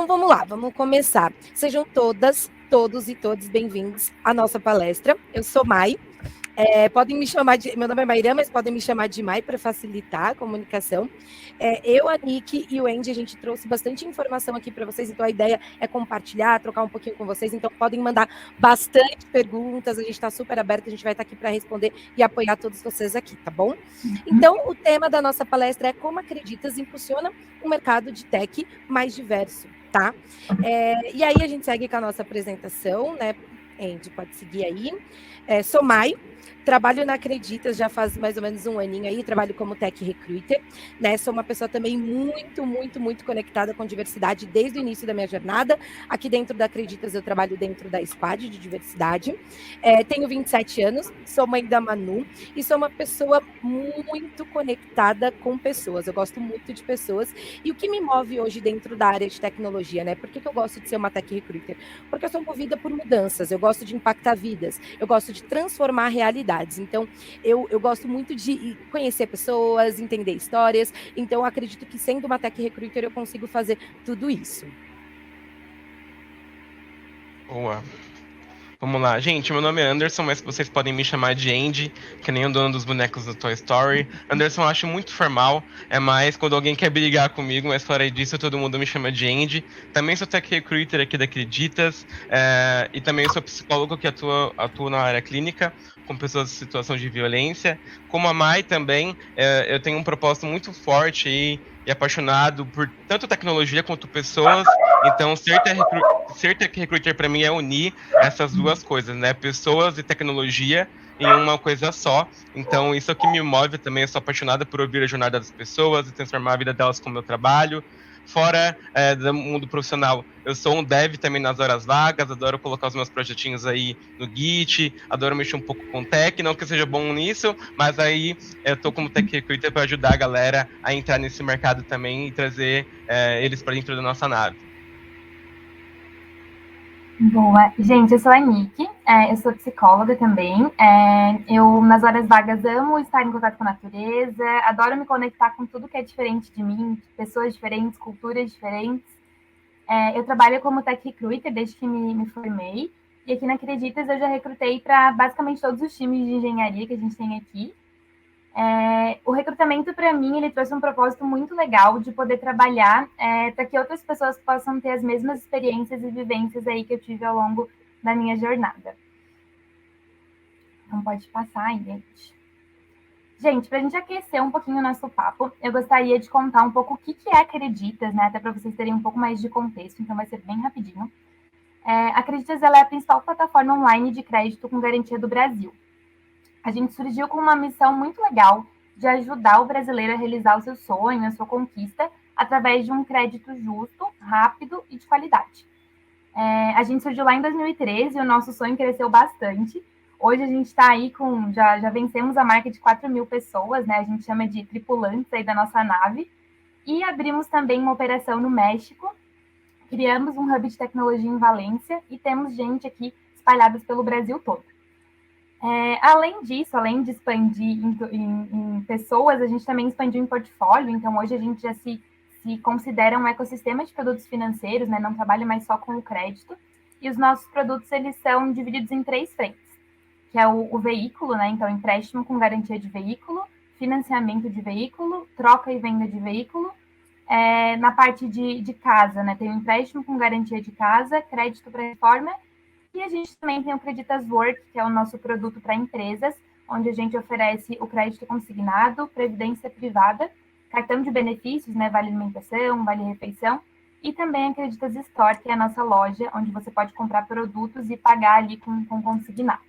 Então vamos lá, vamos começar. Sejam todas, todos e todos bem-vindos à nossa palestra. Eu sou Mai. Podem me chamar de... Meu nome é Mairã, mas podem me chamar de Mai para facilitar a comunicação. Eu, a Nick e o Andy, a gente trouxe bastante informação aqui para vocês, então a ideia é compartilhar, trocar um pouquinho com vocês, então podem mandar bastante perguntas, a gente está super aberto, a gente vai estar aqui para responder e apoiar todos vocês aqui, tá bom? Então, o tema da nossa palestra é como Acreditas impulsiona um mercado de tech mais diverso, tá? E aí a gente segue com a nossa apresentação, né? Andy, pode seguir aí. Sou Mai, trabalho na Acreditas já faz mais ou menos um aninho aí, trabalho como Tech Recruiter, né? Sou uma pessoa também muito conectada com diversidade desde o início da minha jornada. Aqui dentro da Acreditas eu trabalho dentro da Squad de diversidade. Tenho 27 anos, sou mãe da Manu e sou uma pessoa muito conectada com pessoas. Eu gosto muito de pessoas. E o que me move hoje dentro da área de tecnologia, né? Por que eu gosto de ser uma Tech Recruiter? Porque eu sou movida por mudanças, eu gosto de impactar vidas, eu gosto de transformar realidades. Então, eu gosto muito de conhecer pessoas, entender histórias. Então, acredito que sendo uma Tech Recruiter eu consigo fazer tudo isso. Boa. Vamos lá. Gente, meu nome é Anderson, mas vocês podem me chamar de Andy, que nem o dono dos bonecos do Toy Story. Anderson eu acho muito formal, é mais quando alguém quer brigar comigo, mas fora disso todo mundo me chama de Andy. Também sou Tech Recruiter aqui da Acreditas, e também sou psicólogo que atuo na área clínica, com pessoas em situação de violência. Como a Mai também, eu tenho um propósito muito forte e apaixonado por tanto tecnologia quanto pessoas. Então, ser Tech Recruiter para mim é unir essas duas coisas, né? Pessoas e tecnologia em uma coisa só. Então, isso é o que me move também. Eu sou apaixonada por ouvir a jornada das pessoas e transformar a vida delas com o meu trabalho. Fora do mundo profissional, eu sou um dev também nas horas vagas, adoro colocar os meus projetinhos aí no Git, adoro mexer um pouco com tech, não que eu seja bom nisso, mas aí eu tô como Tech Recruiter para ajudar a galera a entrar nesse mercado também e trazer eles para dentro da nossa nave. Boa. Gente, eu sou a Nick, eu sou psicóloga também. Eu, nas horas vagas, amo estar em contato com a natureza, adoro me conectar com tudo que é diferente de mim, pessoas diferentes, culturas diferentes. Eu trabalho como Tech Recruiter desde que me formei, e aqui na Acreditas eu já recrutei para basicamente todos os times de engenharia que a gente tem aqui. O recrutamento, para mim, ele trouxe um propósito muito legal de poder trabalhar para que outras pessoas possam ter as mesmas experiências e vivências aí que eu tive ao longo da minha jornada. Então, pode passar aí, gente. Gente, para a gente aquecer um pouquinho o nosso papo, eu gostaria de contar um pouco o que é Acreditas, né? Até para vocês terem um pouco mais de contexto, então vai ser bem rapidinho. Acreditas, ela é a principal plataforma online de crédito com garantia do Brasil. A gente surgiu com uma missão muito legal de ajudar o brasileiro a realizar o seu sonho, a sua conquista, através de um crédito justo, rápido e de qualidade. A gente surgiu lá em 2013 e o nosso sonho cresceu bastante. Hoje a gente está aí já vencemos a marca de 4.000 pessoas, né? A gente chama de tripulantes aí da nossa nave. E abrimos também uma operação no México, criamos um hub de tecnologia em Valência e temos gente aqui espalhadas pelo Brasil todo. Além disso, além de expandir em pessoas, a gente também expandiu em portfólio. Então, hoje a gente já se considera um ecossistema de produtos financeiros, né? Não trabalha mais só com o crédito. E os nossos produtos, eles são divididos em 3 frentes, que é o veículo, né? Então, empréstimo com garantia de veículo, financiamento de veículo, troca e venda de veículo. Na parte de casa, né? Tem o empréstimo com garantia de casa, crédito para reforma. E a gente também tem o Acreditas Work, que é o nosso produto para empresas, onde a gente oferece o crédito consignado, previdência privada, cartão de benefícios, né, vale alimentação, vale refeição, e também a Acreditas Store, que é a nossa loja, onde você pode comprar produtos e pagar ali com consignado.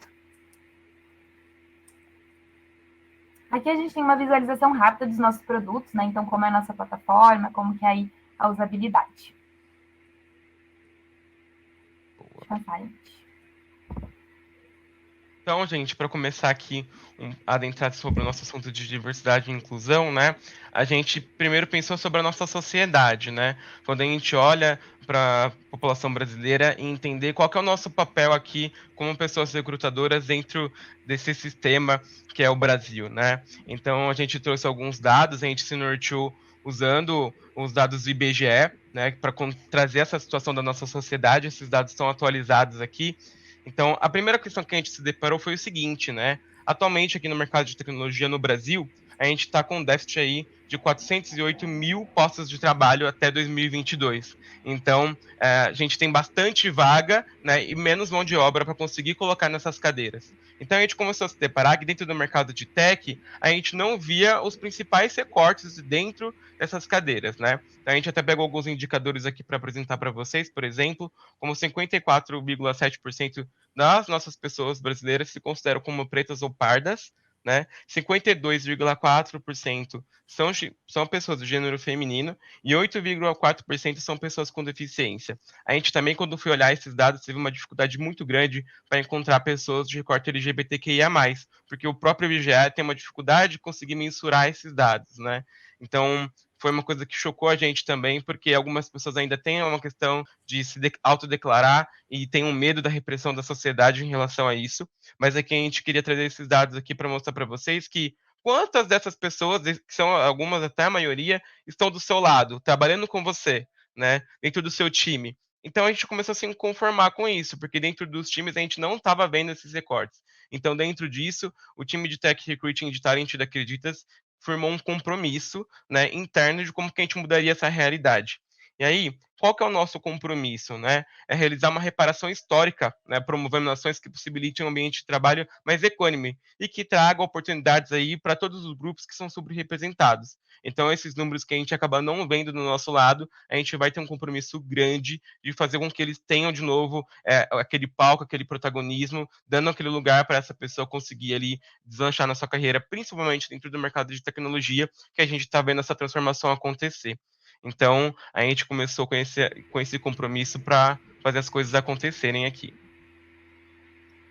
Aqui a gente tem uma visualização rápida dos nossos produtos, né, então como é a nossa plataforma, como que é aí a usabilidade. Então, gente, para começar aqui a adentrar sobre o nosso assunto de diversidade e inclusão, né? A gente primeiro pensou sobre a nossa sociedade, né? Quando a gente olha para a população brasileira e entender qual que é o nosso papel aqui como pessoas recrutadoras dentro desse sistema que é o Brasil, né? Então, a gente trouxe alguns dados, a gente se norteou usando os dados do IBGE, né, para trazer essa situação da nossa sociedade. Esses dados estão atualizados aqui. Então, a primeira questão que a gente se deparou foi o seguinte, né? Atualmente, aqui no mercado de tecnologia no Brasil, a gente está com um déficit aí de 408 mil postos de trabalho até 2022. Então, a gente tem bastante vaga, né, e menos mão de obra para conseguir colocar nessas cadeiras. Então, a gente começou a se deparar que dentro do mercado de tech, a gente não via os principais recortes dentro dessas cadeiras, né? Então, a gente até pegou alguns indicadores aqui para apresentar para vocês, por exemplo, como 54,7% das nossas pessoas brasileiras se consideram como pretas ou pardas, né? 52,4% são pessoas do gênero feminino e 8,4% são pessoas com deficiência. A gente também, quando foi olhar esses dados, teve uma dificuldade muito grande para encontrar pessoas de recorte LGBTQIA+, porque o próprio IBGE tem uma dificuldade de conseguir mensurar esses dados, né? Então, foi uma coisa que chocou a gente também, porque algumas pessoas ainda têm uma questão de se autodeclarar e têm um medo da repressão da sociedade em relação a isso. Mas aqui a gente queria trazer esses dados aqui para mostrar para vocês que quantas dessas pessoas, que são algumas até a maioria, estão do seu lado, trabalhando com você, né, dentro do seu time. Então a gente começou a se conformar com isso, porque dentro dos times a gente não estava vendo esses recortes. Então, dentro disso, o time de Tech Recruiting de Talent da Acreditas firmou um compromisso, né, interno de como que a gente mudaria essa realidade. E aí, qual que é o nosso compromisso, né? É realizar uma reparação histórica, né, promovendo ações que possibilitem um ambiente de trabalho mais equânime e que traga oportunidades aí para todos os grupos que são subrepresentados. Então, esses números que a gente acaba não vendo do nosso lado, a gente vai ter um compromisso grande de fazer com que eles tenham de novo aquele palco, aquele protagonismo, dando aquele lugar para essa pessoa conseguir ali deslanchar na sua carreira, principalmente dentro do mercado de tecnologia, que a gente está vendo essa transformação acontecer. Então, a gente começou com esse compromisso para fazer as coisas acontecerem aqui.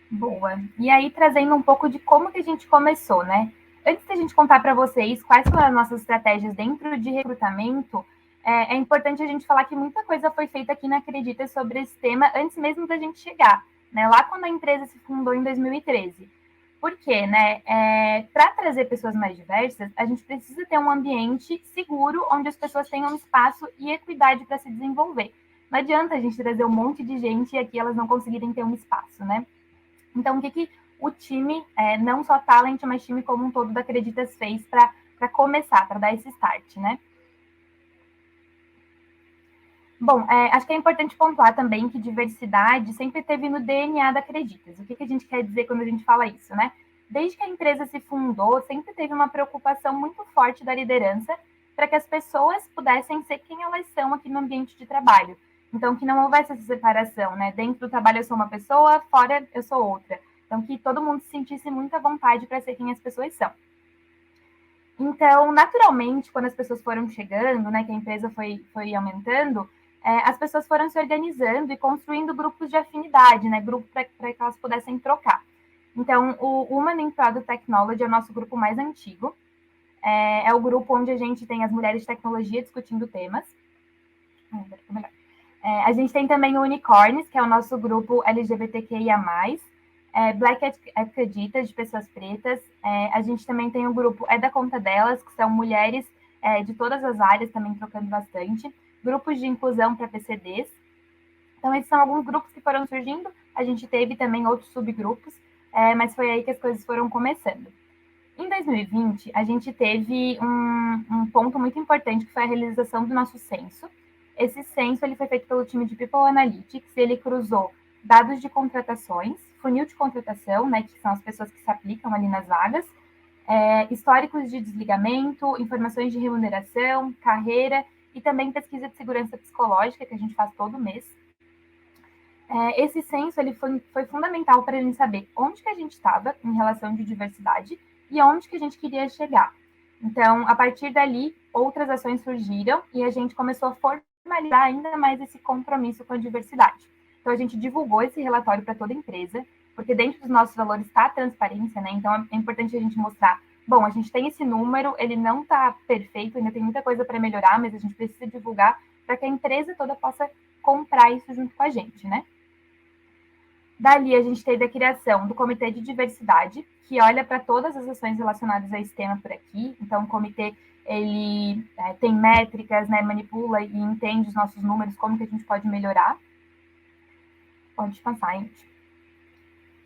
Boa. E aí, trazendo um pouco de como que a gente começou, né? Antes da gente contar para vocês quais foram as nossas estratégias dentro de recrutamento, é importante a gente falar que muita coisa foi feita aqui na Acredita sobre esse tema antes mesmo da gente chegar, né? Lá quando a empresa se fundou em 2013. Por quê, né? Para trazer pessoas mais diversas, a gente precisa ter um ambiente seguro onde as pessoas tenham espaço e equidade para se desenvolver. Não adianta a gente trazer um monte de gente e aqui elas não conseguirem ter um espaço, né? Então, o que o time, não só Talent, mas time como um todo da Acreditas fez para começar, para dar esse start, né? Bom, acho que é importante pontuar também que diversidade sempre teve no DNA da Acreditas. O que a gente quer dizer quando a gente fala isso, né? Desde que a empresa se fundou, sempre teve uma preocupação muito forte da liderança para que as pessoas pudessem ser quem elas são aqui no ambiente de trabalho. Então, que não houvesse essa separação, né? Dentro do trabalho eu sou uma pessoa, fora eu sou outra. Então, que todo mundo se sentisse muita vontade para ser quem as pessoas são. Então, naturalmente, quando as pessoas foram chegando, né, que a empresa foi aumentando, as pessoas foram se organizando e construindo grupos de afinidade, né, grupos para que elas pudessem trocar. Então, o Women in Product Technology é o nosso grupo mais antigo. É o grupo onde a gente tem as mulheres de tecnologia discutindo temas. A gente tem também o Unicorns, que é o nosso grupo LGBTQIA+, Black Acreditas, de pessoas pretas. A gente também tem o grupo É da Conta Delas, que são mulheres de todas as áreas, também trocando bastante. Grupos de inclusão para PCDs. Então, esses são alguns grupos que foram surgindo. A gente teve também outros subgrupos, mas foi aí que as coisas foram começando. Em 2020, a gente teve um ponto muito importante, que foi a realização do nosso censo. Esse censo ele foi feito pelo time de People Analytics, ele cruzou dados de contratações, funil de contratação, né, que são as pessoas que se aplicam ali nas vagas, históricos de desligamento, informações de remuneração, carreira e também pesquisa de segurança psicológica, que a gente faz todo mês. Esse censo ele foi fundamental para a gente saber onde que a gente estava em relação de diversidade e onde que a gente queria chegar. Então, a partir dali, outras ações surgiram e a gente começou a formalizar ainda mais esse compromisso com a diversidade. Então, a gente divulgou esse relatório para toda a empresa, porque dentro dos nossos valores está a transparência, né? Então, é importante a gente mostrar, bom, a gente tem esse número, ele não está perfeito, ainda tem muita coisa para melhorar, mas a gente precisa divulgar para que a empresa toda possa comprar isso junto com a gente, né? Dali, a gente teve a criação do Comitê de Diversidade, que olha para todas as ações relacionadas a esse tema por aqui. Então, o comitê, ele tem métricas, né, manipula e entende os nossos números, como que a gente pode melhorar. Pode passar, gente.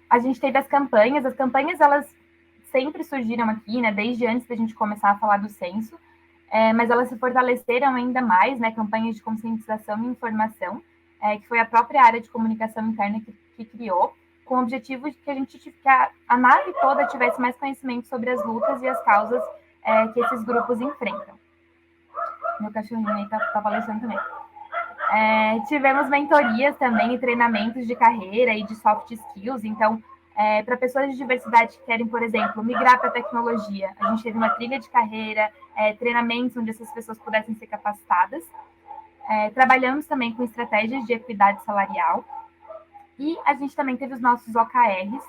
A gente teve as campanhas, elas sempre surgiram aqui, né, desde antes da gente começar a falar do censo, mas elas se fortaleceram ainda mais, né, campanhas de conscientização e informação, que foi a própria área de comunicação interna que criou, com o objetivo de que a nave toda tivesse mais conhecimento sobre as lutas e as causas que esses grupos enfrentam. Meu cachorrinho aí tá falecendo também. Tivemos mentorias também e treinamentos de carreira e de soft skills. Então, para pessoas de diversidade que querem, por exemplo, migrar para a tecnologia, a gente teve uma trilha de carreira, treinamentos onde essas pessoas pudessem ser capacitadas. Trabalhamos também com estratégias de equidade salarial. E a gente também teve os nossos OKRs,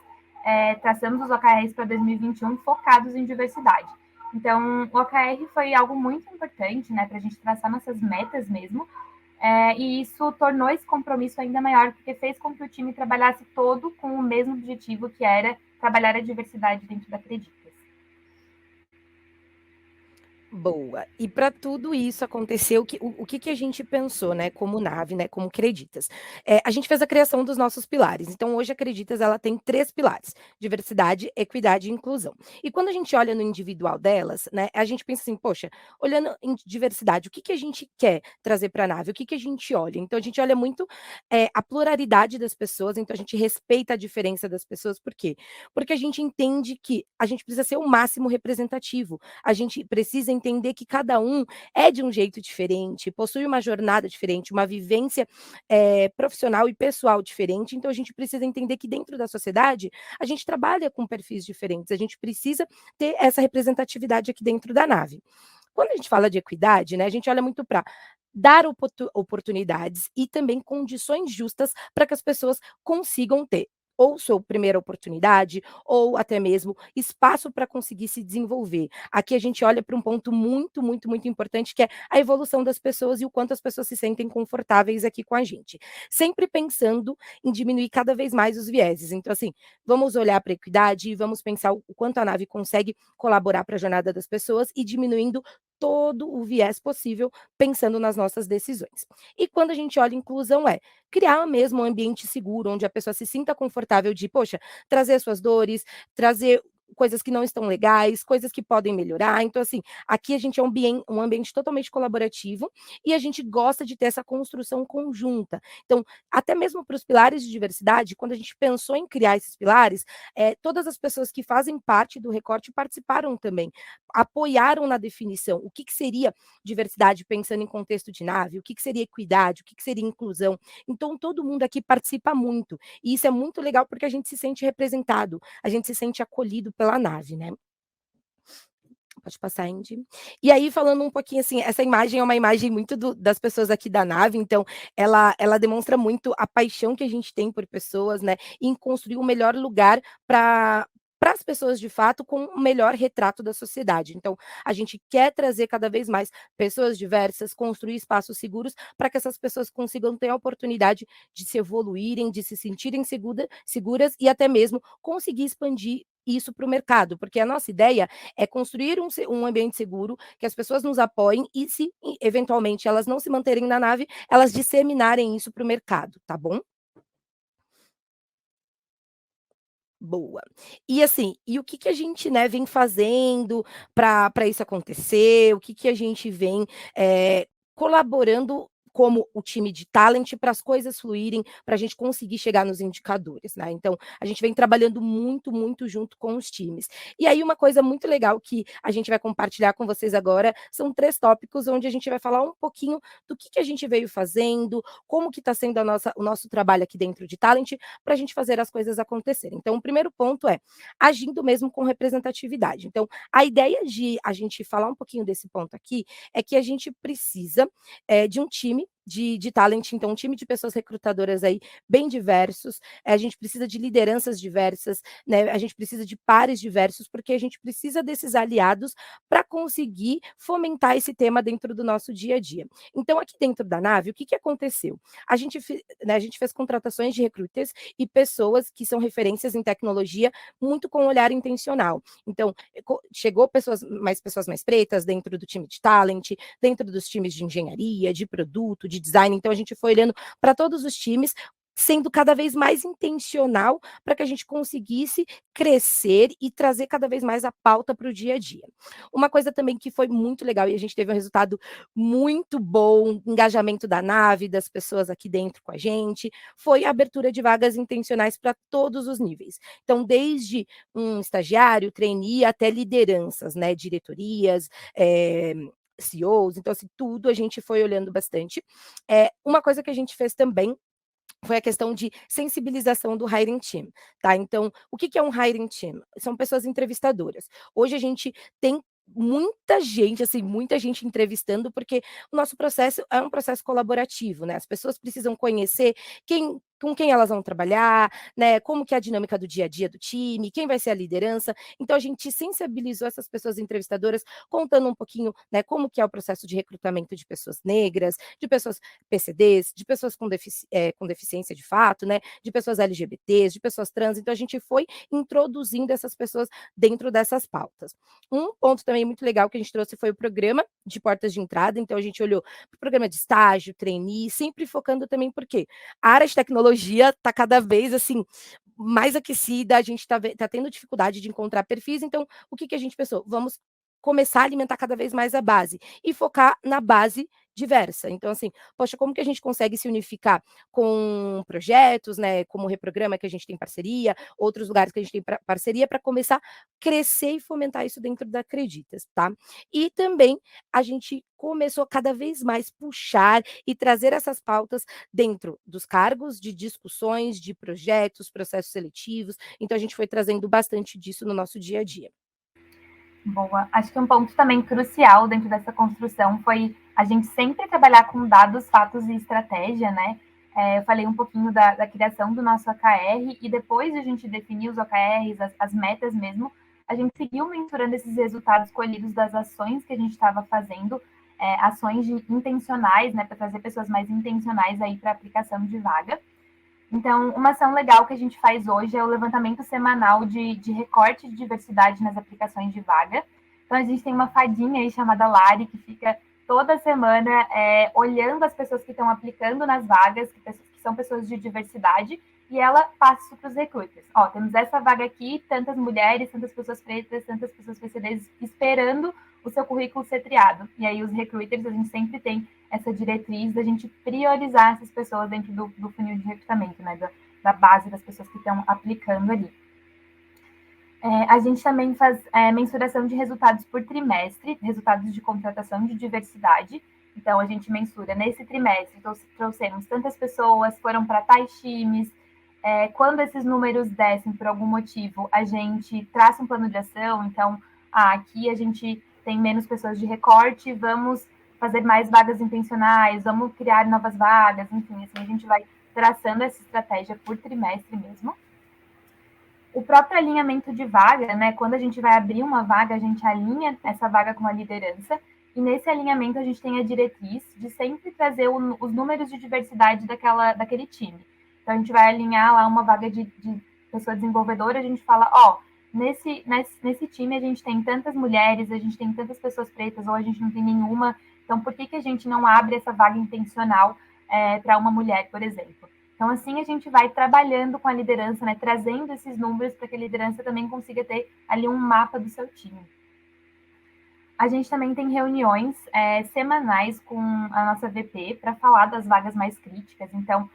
traçamos os OKRs para 2021 focados em diversidade. Então, o OKR foi algo muito importante, né, para a gente traçar nossas metas mesmo, e isso tornou esse compromisso ainda maior, porque fez com que o time trabalhasse todo com o mesmo objetivo, que era trabalhar a diversidade dentro da Acreditas. Boa. E para tudo isso acontecer, o que a gente pensou, né, como nave, né, como Creditas? A gente fez a criação dos nossos pilares. Então, hoje a Creditas ela tem 3 pilares: diversidade, equidade e inclusão. E quando a gente olha no individual delas, né, a gente pensa assim, poxa, olhando em diversidade, o que a gente quer trazer para a nave? O que a gente olha? Então, a gente olha muito a pluralidade das pessoas, então a gente respeita a diferença das pessoas. Por quê? Porque a gente entende que a gente precisa ser o máximo representativo. A gente precisa entender que cada um é de um jeito diferente, possui uma jornada diferente, uma vivência profissional e pessoal diferente. Então, a gente precisa entender que dentro da sociedade, a gente trabalha com perfis diferentes, a gente precisa ter essa representatividade aqui dentro da nave. Quando a gente fala de equidade, né, a gente olha muito para dar oportunidades e também condições justas para que as pessoas consigam ter ou sua primeira oportunidade, ou até mesmo espaço para conseguir se desenvolver. Aqui a gente olha para um ponto muito, muito, muito importante, que é a evolução das pessoas e o quanto as pessoas se sentem confortáveis aqui com a gente. Sempre pensando em diminuir cada vez mais os vieses. Então, assim, vamos olhar para a equidade e vamos pensar o quanto a nave consegue colaborar para a jornada das pessoas e diminuindo todo o viés possível, pensando nas nossas decisões. E quando a gente olha inclusão, criar mesmo um ambiente seguro, onde a pessoa se sinta confortável de, poxa, trazer suas dores, trazer coisas que não estão legais, coisas que podem melhorar. Então, assim, aqui a gente é um ambiente totalmente colaborativo e a gente gosta de ter essa construção conjunta. Então, até mesmo para os pilares de diversidade, quando a gente pensou em criar esses pilares, todas as pessoas que fazem parte do recorte participaram também, apoiaram na definição. O que seria diversidade pensando em contexto de nave, o que seria equidade, o que seria inclusão. Então, todo mundo aqui participa muito. E isso é muito legal porque a gente se sente representado, a gente se sente acolhido pela nave, né? Pode passar, Indy. E aí, falando um pouquinho assim, essa imagem é uma imagem muito das pessoas aqui da nave, então ela demonstra muito a paixão que a gente tem por pessoas, né? Em construir o melhor lugar para as pessoas de fato com o melhor retrato da sociedade. Então, a gente quer trazer cada vez mais pessoas diversas, construir espaços seguros para que essas pessoas consigam ter a oportunidade de se evoluírem, de se sentirem seguras e até mesmo conseguir expandir isso para o mercado, porque a nossa ideia é construir um ambiente seguro, que as pessoas nos apoiem e se eventualmente elas não se manterem na nave, elas disseminarem isso para o mercado, tá bom? Boa. E assim, e o que a gente, né, vem fazendo para isso acontecer? O que a gente vem colaborando como o time de talent para as coisas fluírem, para a gente conseguir chegar nos indicadores, né? Então, a gente vem trabalhando muito, muito junto com os times. E aí, uma coisa muito legal que a gente vai compartilhar com vocês agora são 3 tópicos onde a gente vai falar um pouquinho do que a gente veio fazendo, como que está sendo o nosso trabalho aqui dentro de talent, para a gente fazer as coisas acontecerem. Então, o primeiro ponto é agindo mesmo com representatividade. Então, a ideia de a gente falar um pouquinho desse ponto aqui é que a gente precisa de um time de talent, então um time de pessoas recrutadoras aí bem diversos, a gente precisa de lideranças diversas, né? A gente precisa de pares diversos, porque a gente precisa desses aliados para conseguir fomentar esse tema dentro do nosso dia a dia. Então, aqui dentro da nave, o que aconteceu? A gente fez contratações de recruiters e pessoas que são referências em tecnologia, muito com um olhar intencional. Então, chegou pessoas mais pretas dentro do time de talent, dentro dos times de engenharia, de produto, de design. Então, a gente foi olhando para todos os times, sendo cada vez mais intencional para que a gente conseguisse crescer e trazer cada vez mais a pauta para o dia a dia. Uma coisa também que foi muito legal e a gente teve um resultado muito bom, engajamento da nave, das pessoas aqui dentro com a gente, foi a abertura de vagas intencionais para todos os níveis. Então, desde um estagiário, trainee, até lideranças, né, diretorias, CEOs, então, assim, tudo a gente foi olhando bastante. Uma coisa que a gente fez também foi a questão de sensibilização do hiring team, tá? Então, o que é um hiring team? São pessoas entrevistadoras. Hoje a gente tem muita gente, assim, muita gente entrevistando, porque o nosso processo é um processo colaborativo, né? As pessoas precisam conhecer com quem elas vão trabalhar, né? Como que é a dinâmica do dia a dia do time, quem vai ser a liderança. Então, a gente sensibilizou essas pessoas entrevistadoras, contando um pouquinho, né, como que é o processo de recrutamento de pessoas negras, de pessoas PCDs, de pessoas com deficiência de fato, né? De pessoas LGBTs, de pessoas trans. Então, a gente foi introduzindo essas pessoas dentro dessas pautas. Um ponto também muito legal que a gente trouxe foi o programa de portas de entrada. Então, a gente olhou para o programa de estágio, trainee, sempre focando também porque a área de tecnologia está cada vez assim mais aquecida, a gente está tendo dificuldade de encontrar perfis. Então, o que a gente pensou? Vamos começar a alimentar cada vez mais a base e focar na base diversa. Então, assim, poxa, como que a gente consegue se unificar com projetos, né, como o Reprograma, que a gente tem parceria, outros lugares que a gente tem parceria, para começar a crescer e fomentar isso dentro da Acreditas, tá? E também a gente começou a cada vez mais puxar e trazer essas pautas dentro dos cargos, de discussões, de projetos, processos seletivos. Então, a gente foi trazendo bastante disso no nosso dia a dia. Boa. Acho que um ponto também crucial dentro dessa construção foi a gente sempre trabalhar com dados, fatos e estratégia, né? Eu falei um pouquinho da criação do nosso OKR e depois de a gente definir os OKRs, as metas mesmo, a gente seguiu mensurando esses resultados colhidos das ações que a gente estava fazendo, ações intencionais, né, para trazer pessoas mais intencionais aí para a aplicação de vaga. Então, uma ação legal que a gente faz hoje é o levantamento semanal de recorte de diversidade nas aplicações de vaga. Então, a gente tem uma fadinha aí chamada Lari, que fica toda semana olhando as pessoas que estão aplicando nas vagas, que são pessoas de diversidade, e ela passa isso para os recruiters. Ó, temos essa vaga aqui, tantas mulheres, tantas pessoas pretas, tantas pessoas PCDs esperando o seu currículo ser triado. E aí os recruiters, a gente sempre tem essa diretriz da gente priorizar essas pessoas dentro do funil de recrutamento, né? Da base das pessoas que estão aplicando ali. A gente também faz mensuração de resultados por trimestre, resultados de contratação de diversidade. Então, a gente mensura nesse trimestre, trouxemos tantas pessoas, foram para tais times. Quando esses números descem por algum motivo, a gente traça um plano de ação. Então, aqui a gente tem menos pessoas de recorte, vamos fazer mais vagas intencionais, vamos criar novas vagas, enfim, assim, a gente vai traçando essa estratégia por trimestre mesmo. O próprio alinhamento de vaga, né? Quando a gente vai abrir uma vaga, a gente alinha essa vaga com a liderança, e nesse alinhamento a gente tem a diretriz de sempre trazer os números de diversidade daquele time. Então, a gente vai alinhar lá uma vaga de pessoa desenvolvedora, a gente fala, nesse time a gente tem tantas mulheres, a gente tem tantas pessoas pretas, ou a gente não tem nenhuma. Então, por que a gente não abre essa vaga intencional para uma mulher, por exemplo? Então, assim, a gente vai trabalhando com a liderança, né, trazendo esses números para que a liderança também consiga ter ali um mapa do seu time. A gente também tem reuniões semanais com a nossa VP para falar das vagas mais críticas. Então,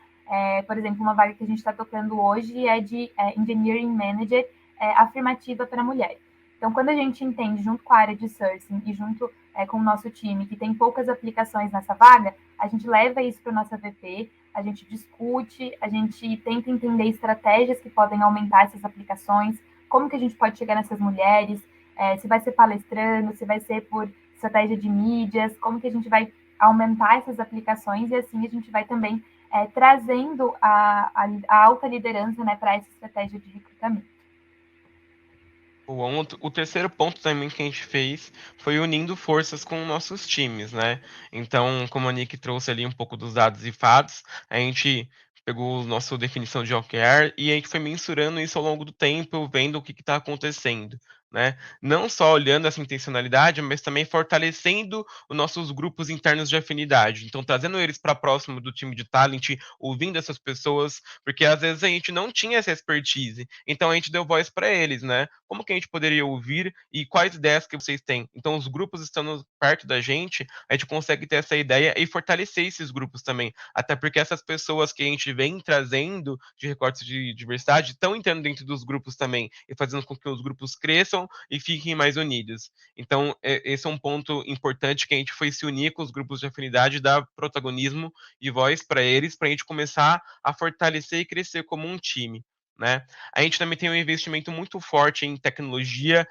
por exemplo, uma vaga que a gente está tocando hoje é de Engineering Manager afirmativa para mulher. Então, quando a gente entende, junto com a área de sourcing e junto com o nosso time, que tem poucas aplicações nessa vaga, a gente leva isso para a nossa VP, a gente discute, a gente tenta entender estratégias que podem aumentar essas aplicações, como que a gente pode chegar nessas mulheres, se vai ser palestrando, se vai ser por estratégia de mídias, como que a gente vai aumentar essas aplicações e assim a gente vai também trazendo a alta liderança, né, para essa estratégia de recrutamento. O terceiro ponto também que a gente fez foi unindo forças com nossos times, né? Então, como a Nick trouxe ali um pouco dos dados e fatos, a gente pegou nossa definição de OKR e a gente foi mensurando isso ao longo do tempo, vendo o que está acontecendo, né? Não só olhando essa intencionalidade, mas também fortalecendo os nossos grupos internos de afinidade. Então, trazendo eles para próximo do time de talent, ouvindo essas pessoas, porque às vezes a gente não tinha essa expertise. Então, a gente deu voz para eles, né? Como que a gente poderia ouvir e quais ideias que vocês têm? Então, os grupos estando perto da gente, a gente consegue ter essa ideia e fortalecer esses grupos também. Até porque essas pessoas que a gente vem trazendo de recortes de diversidade estão entrando dentro dos grupos também e fazendo com que os grupos cresçam e fiquem mais unidos. Então, esse é um ponto importante que a gente foi se unir com os grupos de afinidade, dar protagonismo e voz para eles, para a gente começar a fortalecer e crescer como um time. Né? A gente também tem um investimento muito forte em tecnologia,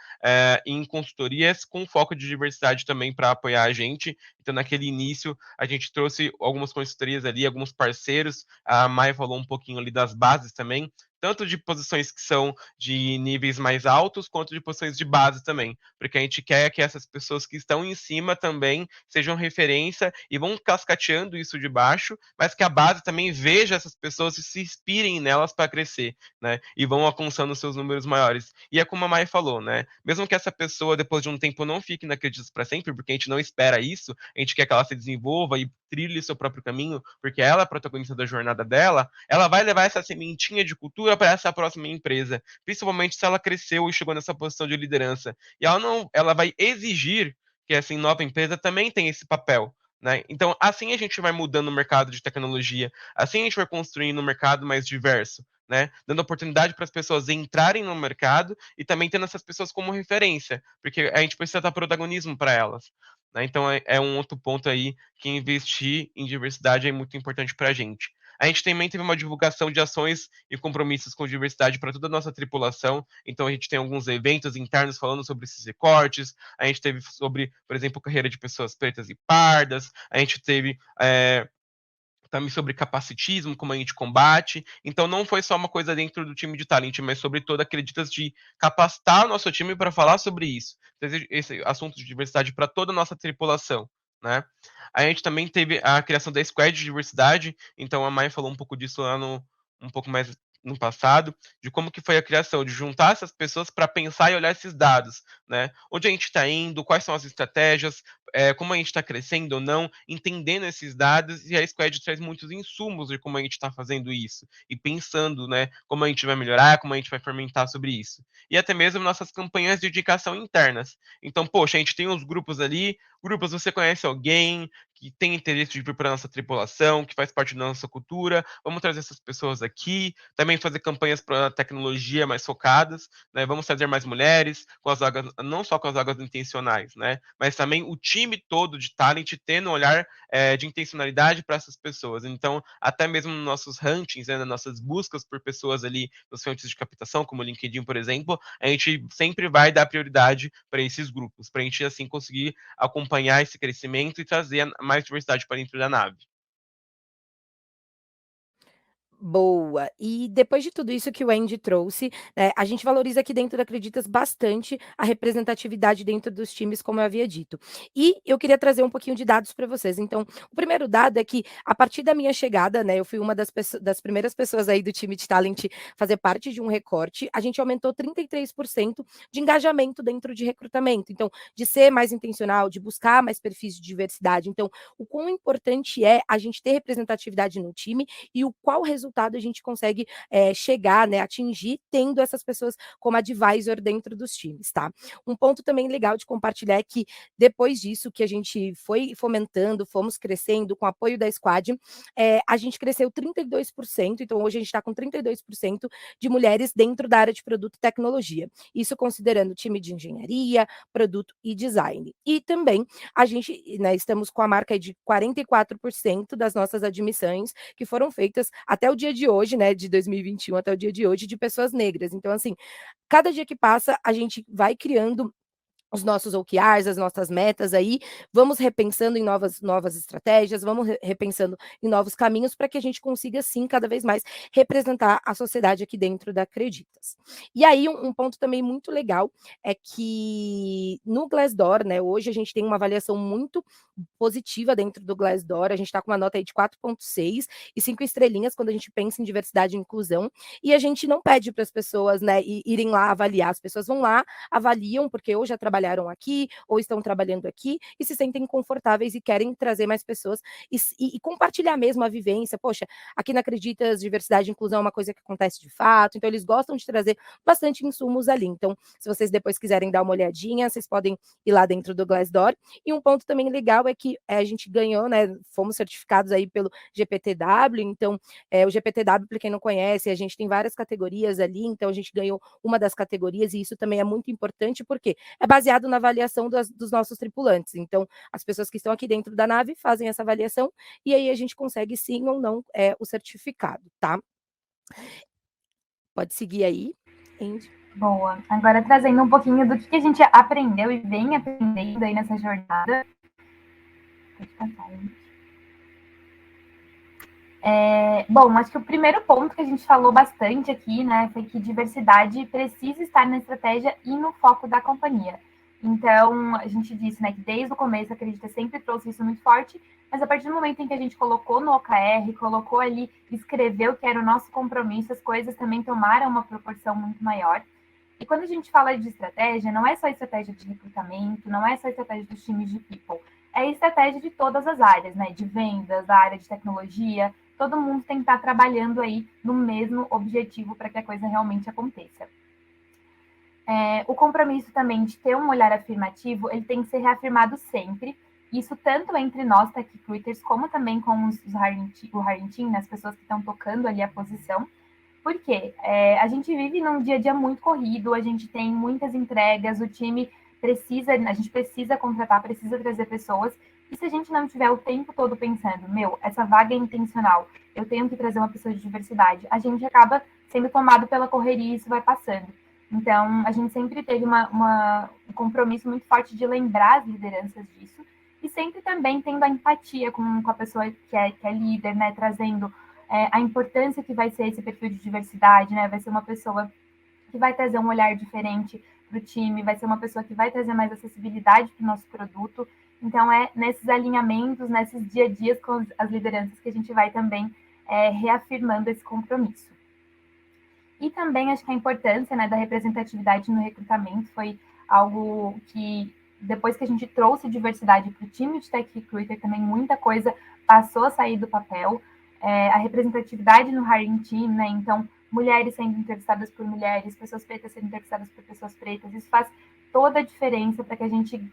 em consultorias, com foco de diversidade também para apoiar a gente. Então, naquele início, a gente trouxe algumas consultorias ali, alguns parceiros. A Maia falou um pouquinho ali das bases também, tanto de posições que são de níveis mais altos, quanto de posições de base também, porque a gente quer que essas pessoas que estão em cima também sejam referência e vão cascateando isso de baixo, mas que a base também veja essas pessoas e se inspirem nelas para crescer, né? E vão alcançando seus números maiores. E é como a Mai falou, né? Mesmo que essa pessoa, depois de um tempo, não fique na Acreditas para sempre, porque a gente não espera isso, a gente quer que ela se desenvolva e trilhe seu próprio caminho, porque ela é a protagonista da jornada dela, ela vai levar essa sementinha de cultura para essa próxima empresa, principalmente se ela cresceu e chegou nessa posição de liderança. E ela vai exigir que essa nova empresa também tenha esse papel. Né? Então, assim a gente vai mudando o mercado de tecnologia, assim a gente vai construindo um mercado mais diverso, né? Dando oportunidade para as pessoas entrarem no mercado e também tendo essas pessoas como referência, porque a gente precisa dar protagonismo para elas. Né? Então, é um outro ponto aí que investir em diversidade é muito importante para a gente. A gente também teve uma divulgação de ações e compromissos com diversidade para toda a nossa tripulação. Então, a gente tem alguns eventos internos falando sobre esses recortes. A gente teve sobre, por exemplo, carreira de pessoas pretas e pardas. A gente teve também sobre capacitismo, como a gente combate. Então, não foi só uma coisa dentro do time de talent, mas sobre toda acreditas de capacitar o nosso time para falar sobre isso. Esse assunto de diversidade para toda a nossa tripulação. Né? A gente também teve a criação da Squad de diversidade, então a Mai falou um pouco disso lá um pouco mais no passado, de como que foi a criação, de juntar essas pessoas para pensar e olhar esses dados, né? Onde a gente está indo, quais são as estratégias, como a gente está crescendo ou não, entendendo esses dados, e a Squad traz muitos insumos de como a gente está fazendo isso, e pensando, né, como a gente vai melhorar, como a gente vai fermentar sobre isso. E até mesmo nossas campanhas de indicação internas. Então, poxa, a gente tem os grupos ali, grupos, você conhece alguém que tem interesse de vir para a nossa tripulação, que faz parte da nossa cultura, vamos trazer essas pessoas aqui, também fazer campanhas para tecnologia mais focadas, né? Vamos trazer mais mulheres, com as vagas, não só com as vagas intencionais, né? Mas também o time todo de talent tendo um olhar de intencionalidade para essas pessoas. Então, até mesmo nos nossos rankings, né, nas nossas buscas por pessoas ali nos fontes de captação, como o LinkedIn, por exemplo, a gente sempre vai dar prioridade para esses grupos, para a gente assim conseguir acompanhar esse crescimento e trazer mais diversidade para dentro da nave. Boa. E depois de tudo isso que o Andy trouxe, a gente valoriza aqui dentro da Acreditas bastante a representatividade dentro dos times, como eu havia dito. E eu queria trazer um pouquinho de dados para vocês. Então, o primeiro dado é que, a partir da minha chegada, né, eu fui uma das primeiras pessoas aí do time de talent fazer parte de um recorte, a gente aumentou 33% de engajamento dentro de recrutamento. Então, de ser mais intencional, de buscar mais perfis de diversidade. Então, o quão importante é a gente ter representatividade no time e o qual resultado a gente consegue chegar, né, atingir, tendo essas pessoas como advisor dentro dos times, tá? Um ponto também legal de compartilhar é que depois disso que a gente foi fomentando, fomos crescendo com o apoio da Squad, a gente cresceu 32%, então hoje a gente está com 32% de mulheres dentro da área de produto e tecnologia. Isso considerando time de engenharia, produto e design. E também a gente, né, estamos com a marca de 44% das nossas admissões que foram feitas até o dia de hoje, né, de 2021 até o dia de hoje, de pessoas negras. Então, assim, cada dia que passa, a gente vai criando os nossos OKRs, as nossas metas aí, vamos repensando em novas estratégias, vamos repensando em novos caminhos para que a gente consiga, sim, cada vez mais representar a sociedade aqui dentro da Acreditas. E aí, um ponto também muito legal é que no Glassdoor, né, hoje a gente tem uma avaliação muito positiva dentro do Glassdoor, a gente está com uma nota aí de 4,6 e 5 estrelinhas quando a gente pensa em diversidade e inclusão, e a gente não pede para as pessoas, né, irem lá avaliar, as pessoas vão lá, avaliam, porque ou já trabalharam aqui, ou estão trabalhando aqui, e se sentem confortáveis e querem trazer mais pessoas e compartilhar mesmo a vivência. Poxa, aqui na Acreditas, diversidade e inclusão é uma coisa que acontece de fato, então eles gostam de trazer bastante insumos ali. Então, se vocês depois quiserem dar uma olhadinha, vocês podem ir lá dentro do Glassdoor. E um ponto também legal é que a gente ganhou, né, fomos certificados aí pelo GPTW, então o GPTW, para quem não conhece, a gente tem várias categorias ali, então a gente ganhou uma das categorias, e isso também é muito importante, porque é baseado na avaliação dos nossos tripulantes. Então, as pessoas que estão aqui dentro da nave fazem essa avaliação, e aí a gente consegue sim ou não o certificado, tá? Pode seguir aí, Andy. Boa. Agora trazendo um pouquinho do que a gente aprendeu e vem aprendendo aí nessa jornada. Pode passar, gente. Bom, acho que o primeiro ponto que a gente falou bastante aqui, né, foi que diversidade precisa estar na estratégia e no foco da companhia. Então, a gente disse, né, que desde o começo a Acredita sempre trouxe isso muito forte, mas a partir do momento em que a gente colocou no OKR, colocou ali, escreveu que era o nosso compromisso, as coisas também tomaram uma proporção muito maior. E quando a gente fala de estratégia, não é só estratégia de recrutamento, não é só estratégia dos times de people, é estratégia de todas as áreas, né, de vendas, da área de tecnologia, todo mundo tem que estar trabalhando aí no mesmo objetivo para que a coisa realmente aconteça. O compromisso também de ter um olhar afirmativo, ele tem que ser reafirmado sempre, isso tanto entre nós, tech recruiters, como também com o hiring team, né, as pessoas que estão tocando ali a posição, porque a gente vive num dia a dia muito corrido, a gente tem muitas entregas, o time precisa, a gente precisa contratar, precisa trazer pessoas, e se a gente não tiver o tempo todo pensando, essa vaga é intencional, eu tenho que trazer uma pessoa de diversidade, a gente acaba sendo tomado pela correria e isso vai passando. Então, a gente sempre teve um compromisso muito forte de lembrar as lideranças disso, e sempre também tendo a empatia com a pessoa que é líder, né, trazendo a importância que vai ser esse perfil de diversidade, né, vai ser uma pessoa que vai trazer um olhar diferente para o time, vai ser uma pessoa que vai trazer mais acessibilidade para o nosso produto. Então, é nesses alinhamentos, nesses dia a dias com as lideranças que a gente vai também reafirmando esse compromisso. E também acho que a importância, né, da representatividade no recrutamento foi algo que, depois que a gente trouxe diversidade para o time de Tech Recruiter, também muita coisa passou a sair do papel. A representatividade no hiring team, né, então mulheres sendo entrevistadas por mulheres, pessoas pretas sendo entrevistadas por pessoas pretas, isso faz toda a diferença para que a gente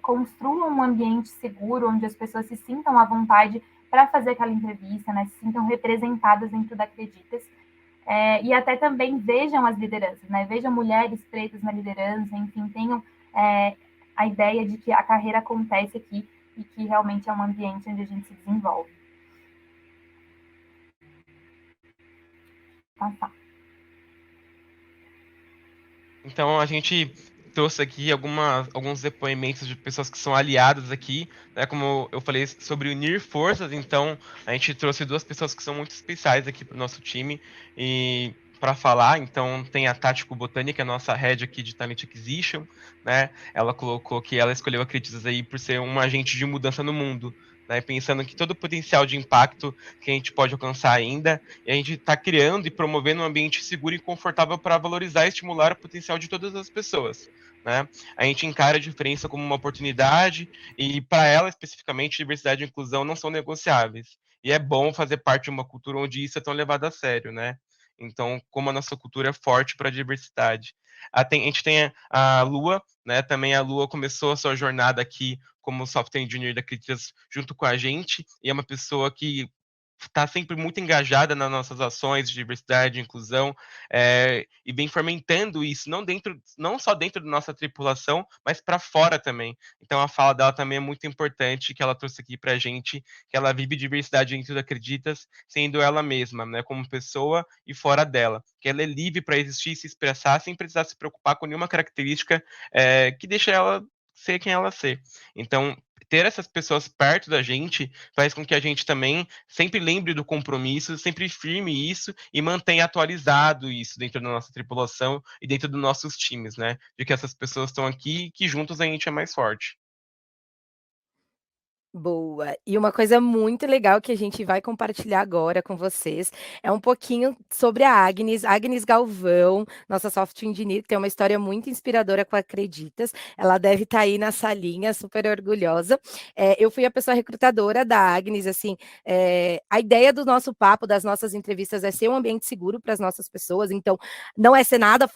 construa um ambiente seguro, onde as pessoas se sintam à vontade para fazer aquela entrevista, né, se sintam representadas dentro da Acreditas, e até também vejam as lideranças, né, vejam mulheres pretas na liderança, enfim, tenham a ideia de que a carreira acontece aqui e que realmente é um ambiente onde a gente se desenvolve. Então a gente trouxe aqui alguns depoimentos de pessoas que são aliadas aqui, né? Como eu falei sobre unir forças, então a gente trouxe duas pessoas que são muito especiais aqui para o nosso time e para falar. Então tem a Tático Botânica, que é a nossa head aqui de Talent Acquisition, né? Ela colocou que ela escolheu a Acreditas aí por ser um agente de mudança no mundo. Né, pensando que todo o potencial de impacto que a gente pode alcançar ainda, e a gente está criando e promovendo um ambiente seguro e confortável para valorizar e estimular o potencial de todas as pessoas. Né? A gente encara a diferença como uma oportunidade e, para ela especificamente, diversidade e inclusão não são negociáveis. E é bom fazer parte de uma cultura onde isso é tão levado a sério, né? Então, como a nossa cultura é forte para a diversidade. A gente tem a Lua, né? Também a Lua começou a sua jornada aqui como software engineer da Acreditas junto com a gente, e é uma pessoa que está sempre muito engajada nas nossas ações de diversidade e inclusão, e vem fomentando isso, não só dentro da nossa tripulação, mas para fora também. Então a fala dela também é muito importante, que ela trouxe aqui para a gente, que ela vive diversidade dentro do Acreditas, sendo ela mesma, né, como pessoa e fora dela. Que ela é livre para existir e se expressar sem precisar se preocupar com nenhuma característica que deixa ela ser quem ela ser. Então, ter essas pessoas perto da gente faz com que a gente também sempre lembre do compromisso, sempre firme isso e mantenha atualizado isso dentro da nossa tripulação e dentro dos nossos times, né? De que essas pessoas estão aqui e que juntos a gente é mais forte. Boa. E uma coisa muito legal que a gente vai compartilhar agora com vocês é um pouquinho sobre a Agnes Galvão, nossa software engineer, que tem uma história muito inspiradora com a Acreditas. Ela deve estar aí na salinha, super orgulhosa. Eu fui a pessoa recrutadora da Agnes, assim, a ideia do nosso papo, das nossas entrevistas, é ser um ambiente seguro para as nossas pessoas, então não é ser nada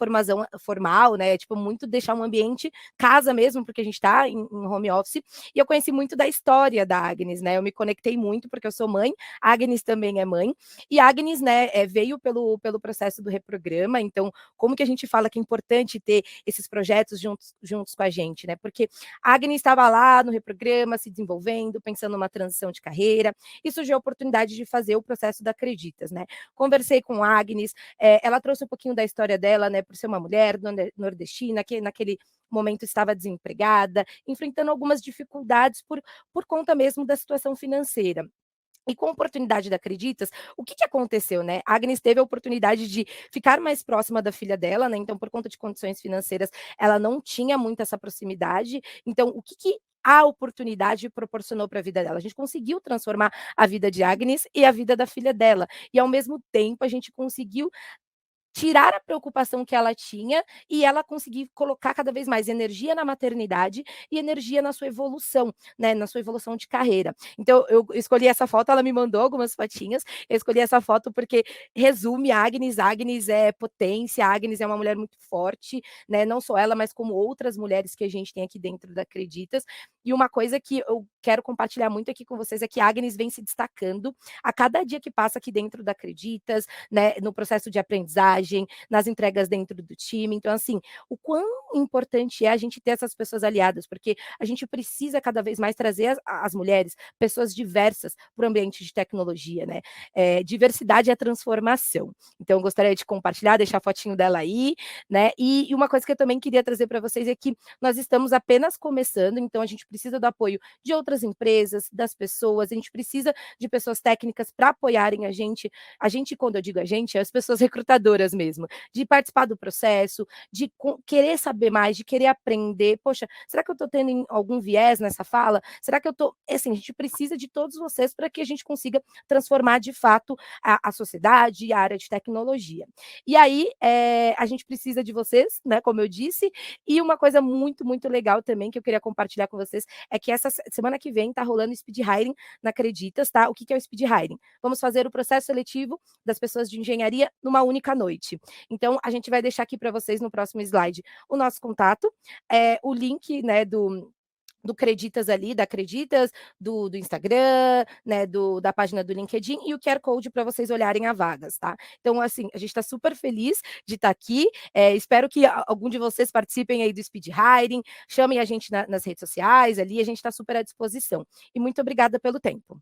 formal, né? É tipo muito deixar um ambiente casa mesmo, porque a gente está em home office, e eu conheci muito da história da Agnes, né? Eu me conectei muito porque eu sou mãe, a Agnes também é mãe, e a Agnes, né, veio pelo processo do reprograma, então, como que a gente fala que é importante ter esses projetos juntos com a gente, né? Porque a Agnes estava lá no reprograma, se desenvolvendo, pensando numa transição de carreira, e surgiu a oportunidade de fazer o processo da Acreditas, né? Conversei com a Agnes, ela trouxe um pouquinho da história dela, né, por ser uma mulher nordestina, que naquele momento estava desempregada, enfrentando algumas dificuldades por conta mesmo da situação financeira. E com a oportunidade da Acreditas, o que aconteceu, né? A Agnes teve a oportunidade de ficar mais próxima da filha dela, né? Então, por conta de condições financeiras, ela não tinha muito essa proximidade. Então, o que a oportunidade proporcionou para a vida dela? A gente conseguiu transformar a vida de Agnes e a vida da filha dela. E, ao mesmo tempo, a gente conseguiu tirar a preocupação que ela tinha e ela conseguir colocar cada vez mais energia na maternidade e energia na sua evolução, né, na sua evolução de carreira. Então eu escolhi essa foto, ela me mandou algumas fotinhas, eu escolhi essa foto porque resume a Agnes é potência, a Agnes é uma mulher muito forte, né, não só ela, mas como outras mulheres que a gente tem aqui dentro da Acreditas. E uma coisa que eu quero compartilhar muito aqui com vocês é que a Agnes vem se destacando a cada dia que passa aqui dentro da Acreditas, né, no processo de aprendizagem, nas entregas dentro do time. Então, assim, o quão importante é a gente ter essas pessoas aliadas, porque a gente precisa cada vez mais trazer as mulheres, pessoas diversas, para o ambiente de tecnologia, né? Diversidade é transformação. Então, eu gostaria de compartilhar, deixar a fotinho dela aí, né? E uma coisa que eu também queria trazer para vocês é que nós estamos apenas começando, então a gente precisa do apoio de outras empresas, das pessoas, a gente precisa de pessoas técnicas para apoiarem a gente, quando eu digo a gente, é as pessoas recrutadoras mesmo, de participar do processo, de querer saber mais, de querer aprender. Poxa, será que eu estou tendo algum viés nessa fala? Será que eu estou... Assim, a gente precisa de todos vocês para que a gente consiga transformar de fato a sociedade e a área de tecnologia. E aí, a gente precisa de vocês, né, como eu disse, e uma coisa muito, muito legal também que eu queria compartilhar com vocês é que essa semana que vem tá rolando o Speed Hiring na Acreditas, tá? O que é o Speed Hiring? Vamos fazer o processo seletivo das pessoas de engenharia numa única noite. Então, a gente vai deixar aqui para vocês no próximo slide o nosso contato, o link, né, do Creditas ali, da Acreditas, do Instagram, né, da página do LinkedIn e o QR Code para vocês olharem a vagas, tá? Então, assim, a gente está super feliz de estar aqui, espero que algum de vocês participem aí do Speed Hiring, chamem a gente nas redes sociais ali, a gente está super à disposição. E muito obrigada pelo tempo.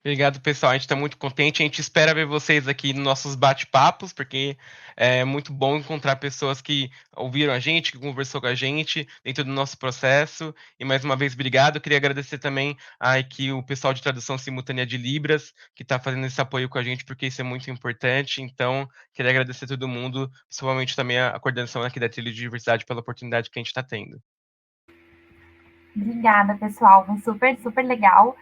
Obrigado, pessoal. A gente está muito contente. A gente espera ver vocês aqui nos nossos bate-papos, porque é muito bom encontrar pessoas que ouviram a gente, que conversou com a gente dentro do nosso processo. E mais uma vez, obrigado. Eu queria agradecer também aqui o pessoal de tradução simultânea de Libras, que está fazendo esse apoio com a gente, porque isso é muito importante. Então, queria agradecer a todo mundo, principalmente também a coordenação aqui da Trilha de Diversidade pela oportunidade que a gente está tendo. Obrigada, pessoal. Foi super, super legal.